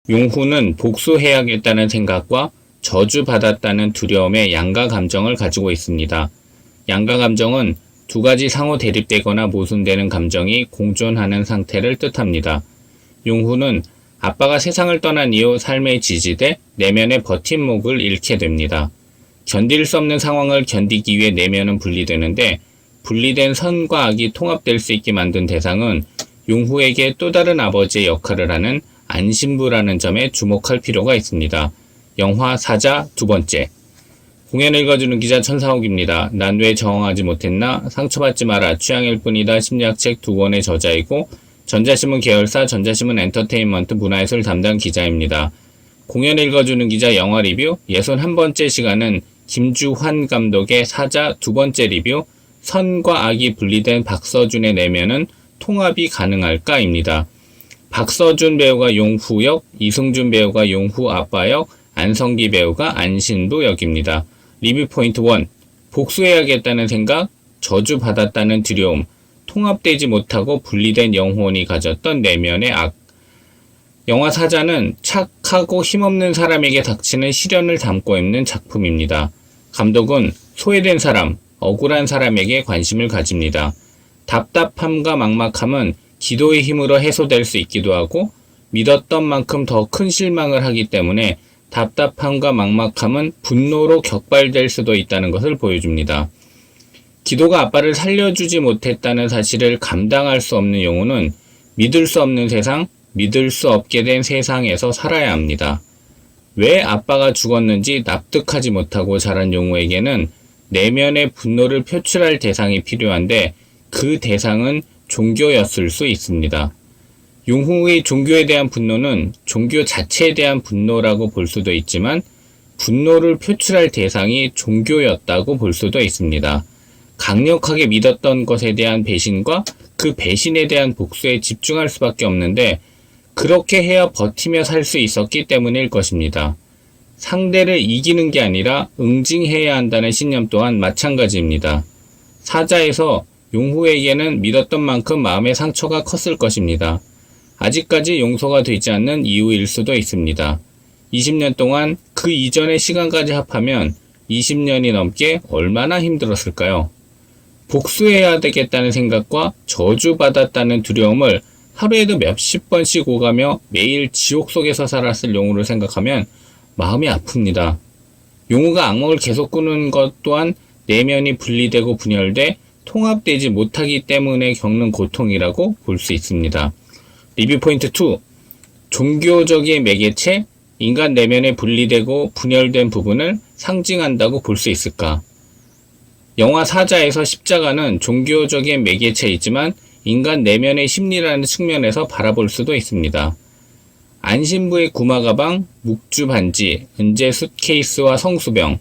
용후는 복수해야겠다는 생각과 저주받았다는 두려움의 양가 감정을 가지고 있습니다. 양가 감정은 두 가지 상호 대립되거나 모순되는 감정이 공존하는 상태를 뜻합니다. 용후는 아빠가 세상을 떠난 이후 삶의 지지대, 내면의 버팀목을 잃게 됩니다. 견딜 수 없는 상황을 견디기 위해 내면은 분리되는데, 분리된 선과 악이 통합될 수 있게 만든 대상은 용후에게 또 다른 아버지의 역할을 하는 안신부라는 점에 주목할 필요가 있습니다. 영화 사자 두 번째. 공연 읽어주는 기자 천상욱입니다. 난 왜 저항하지 못했나? 상처받지 마라. 취향일 뿐이다. 심리학책 2권의 저자이고 전자신문 계열사 전자신문 엔터테인먼트 문화예술 담당 기자입니다. 공연 읽어주는 기자 영화 리뷰 61번째 시간은 김주환 감독의 사자 두 번째 리뷰 선과 악이 분리된 박서준의 내면은 통합이 가능할까입니다. 박서준 배우가 용후 역, 이승준 배우가 용후 아빠 역, 안성기 배우가 안신부 역입니다. 리뷰 포인트 1. 복수해야겠다는 생각, 저주받았다는 두려움, 통합되지 못하고 분리된 영혼이 가졌던 내면의 악. 영화 사자는 착하고 힘없는 사람에게 닥치는 시련을 담고 있는 작품입니다. 감독은 소외된 사람, 억울한 사람에게 관심을 가집니다. 답답함과 막막함은 기도의 힘으로 해소될 수 있기도 하고 믿었던 만큼 더 큰 실망을 하기 때문에 답답함과 막막함은 분노로 격발될 수도 있다는 것을 보여줍니다. 기도가 아빠를 살려주지 못했다는 사실을 감당할 수 없는 용우는 믿을 수 없는 세상, 믿을 수 없게 된 세상에서 살아야 합니다. 왜 아빠가 죽었는지 납득하지 못하고 자란 용우에게는 내면의 분노를 표출할 대상이 필요한데 그 대상은 종교였을 수 있습니다. 용후의 종교에 대한 분노는 종교 자체에 대한 분노라고 볼 수도 있지만 분노를 표출할 대상이 종교였다고 볼 수도 있습니다. 강력하게 믿었던 것에 대한 배신과 그 배신에 대한 복수에 집중할 수밖에 없는데 그렇게 해야 버티며 살 수 있었기 때문일 것입니다. 상대를 이기는 게 아니라 응징해야 한다는 신념 또한 마찬가지입니다. 사자에서 용후에게는 믿었던 만큼 마음의 상처가 컸을 것입니다. 아직까지 용서가 되지 않는 이유일 수도 있습니다. 20년 동안 그 이전의 시간까지 합하면 20년이 넘게 얼마나 힘들었을까요? 복수해야 되겠다는 생각과 저주받았다는 두려움을 하루에도 몇십 번씩 오가며 매일 지옥 속에서 살았을 용우를 생각하면 마음이 아픕니다. 용우가 악몽을 계속 꾸는 것 또한 내면이 분리되고 분열돼 통합되지 못하기 때문에 겪는 고통이라고 볼 수 있습니다. 리뷰 포인트 2. 종교적인 매개체, 인간 내면에 분리되고 분열된 부분을 상징한다고 볼 수 있을까? 영화 사자에서 십자가는 종교적인 매개체이지만 인간 내면의 심리라는 측면에서 바라볼 수도 있습니다. 안신부의 구마가방, 묵주 반지, 은재 숫케이스와 성수병,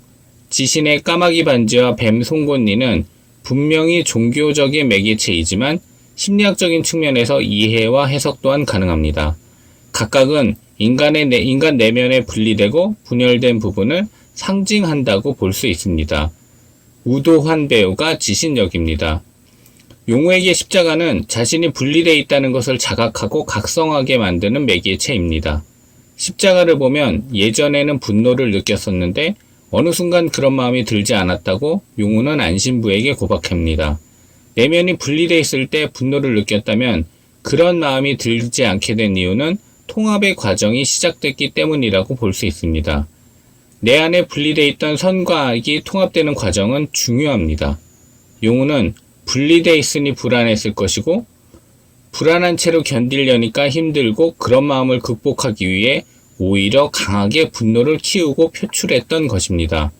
지신의 까마귀 반지와 뱀 송곳니는 분명히 종교적인 매개체이지만 심리학적인 측면에서 이해와 해석 또한 가능합니다. 각각은 인간 내면에 분리되고 분열된 부분을 상징한다고 볼 수 있습니다. 우도환 배우가 지신 역입니다. 용우에게 십자가는 자신이 분리되어 있다는 것을 자각하고 각성하게 만드는 매개체입니다. 십자가를 보면 예전에는 분노를 느꼈었는데 어느 순간 그런 마음이 들지 않았다고 용우는 안신부에게 고백합니다. 내면이 분리되어 있을 때 분노를 느꼈다면 그런 마음이 들지 않게 된 이유는 통합의 과정이 시작됐기 때문이라고 볼 수 있습니다. 내 안에 분리되어 있던 선과 악이 통합되는 과정은 중요합니다. 용우는 분리되어 있으니 불안했을 것이고 불안한 채로 견디려니까 힘들고 그런 마음을 극복하기 위해 오히려 강하게 분노를 키우고 표출했던 것입니다.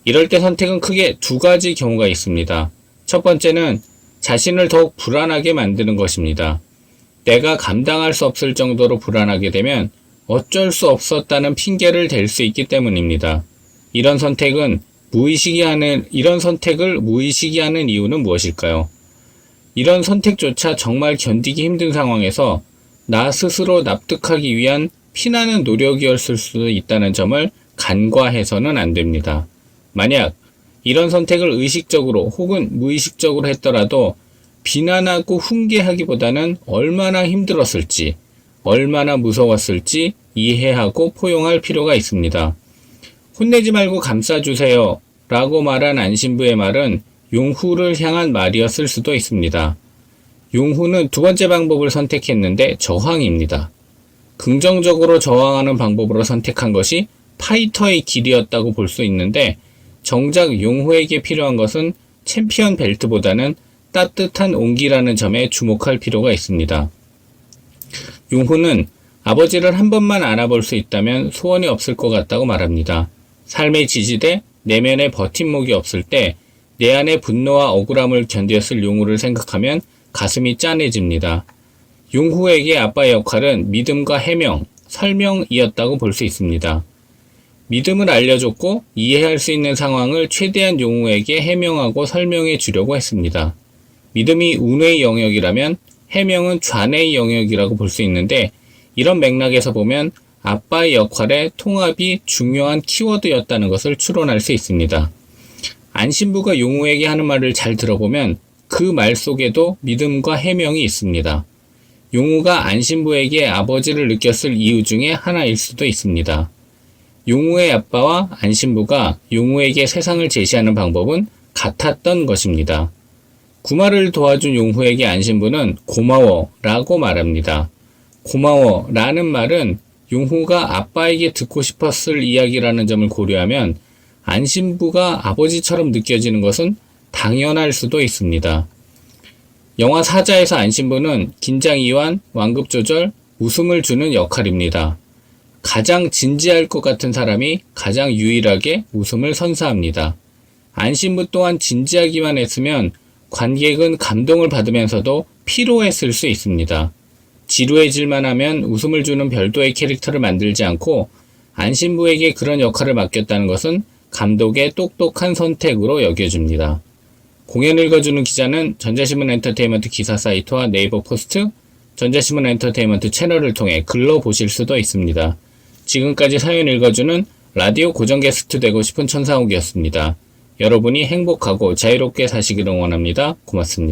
이럴 때 선택은 크게 두 가지 경우가 있습니다. 첫 번째는 자신을 더욱 불안하게 만드는 것입니다. 내가 감당할 수 없을 정도로 불안하게 되면 어쩔 수 없었다는 핑계를 댈 수 있기 때문입니다. 이런 선택을 무의식이 하는 이유는 무엇일까요? 이런 선택조차 정말 견디기 힘든 상황에서 나 스스로 납득하기 위한 피나는 노력이었을 수도 있다는 점을 간과해서는 안 됩니다. 만약 이런 선택을 의식적으로 혹은 무의식적으로 했더라도 비난하고 훈계하기보다는 얼마나 힘들었을지, 얼마나 무서웠을지 이해하고 포용할 필요가 있습니다. 혼내지 말고 감싸주세요 라고 말한 안신부의 말은 용후를 향한 말이었을 수도 있습니다. 용후는 두 번째 방법을 선택했는데 저항입니다. 긍정적으로 저항하는 방법으로 선택한 것이 파이터의 길이었다고 볼 수 있는데 정작 용후에게 필요한 것은 챔피언 벨트보다는 따뜻한 온기라는 점에 주목할 필요가 있습니다. 용후는 아버지를 한 번만 안아볼 수 있다면 소원이 없을 것 같다고 말합니다. 삶의 지지대, 내면의 버팀목이 없을 때 내 안의 분노와 억울함을 견뎠을 용후를 생각하면 가슴이 짠해집니다. 용후에게 아빠의 역할은 믿음과 해명, 설명이었다고 볼 수 있습니다. 믿음을 알려줬고 이해할 수 있는 상황을 최대한 용후에게 해명하고 설명해 주려고 했습니다. 믿음이 운의 영역이라면 해명은 좌뇌의 영역이라고 볼 수 있는데 이런 맥락에서 보면 아빠의 역할의 통합이 중요한 키워드였다는 것을 추론할 수 있습니다. 안신부가 용후에게 하는 말을 잘 들어보면 그 말 속에도 믿음과 해명이 있습니다. 용후가 안신부에게 아버지를 느꼈을 이유 중에 하나일 수도 있습니다. 용후의 아빠와 안신부가 용후에게 세상을 제시하는 방법은 같았던 것입니다. 구마를 도와준 용후에게 안신부는 고마워 라고 말합니다. 고마워 라는 말은 용후가 아빠에게 듣고 싶었을 이야기라는 점을 고려하면 안신부가 아버지처럼 느껴지는 것은 당연할 수도 있습니다. 영화 사자에서 안신부는 긴장 이완, 완급 조절, 웃음을 주는 역할입니다. 가장 진지할 것 같은 사람이 가장 유일하게 웃음을 선사합니다. 안신부 또한 진지하기만 했으면 관객은 감동을 받으면서도 피로했을 수 있습니다. 지루해질만 하면 웃음을 주는 별도의 캐릭터를 만들지 않고 안신부에게 그런 역할을 맡겼다는 것은 감독의 똑똑한 선택으로 여겨집니다. 공연 읽어주는 기자는 전자신문 엔터테인먼트 기사 사이트와 네이버 포스트, 전자신문 엔터테인먼트 채널을 통해 글로 보실 수도 있습니다. 지금까지 사연 읽어주는 라디오 고정 게스트 되고 싶은 천상욱이었습니다. 여러분이 행복하고 자유롭게 사시기를 원합니다. 고맙습니다.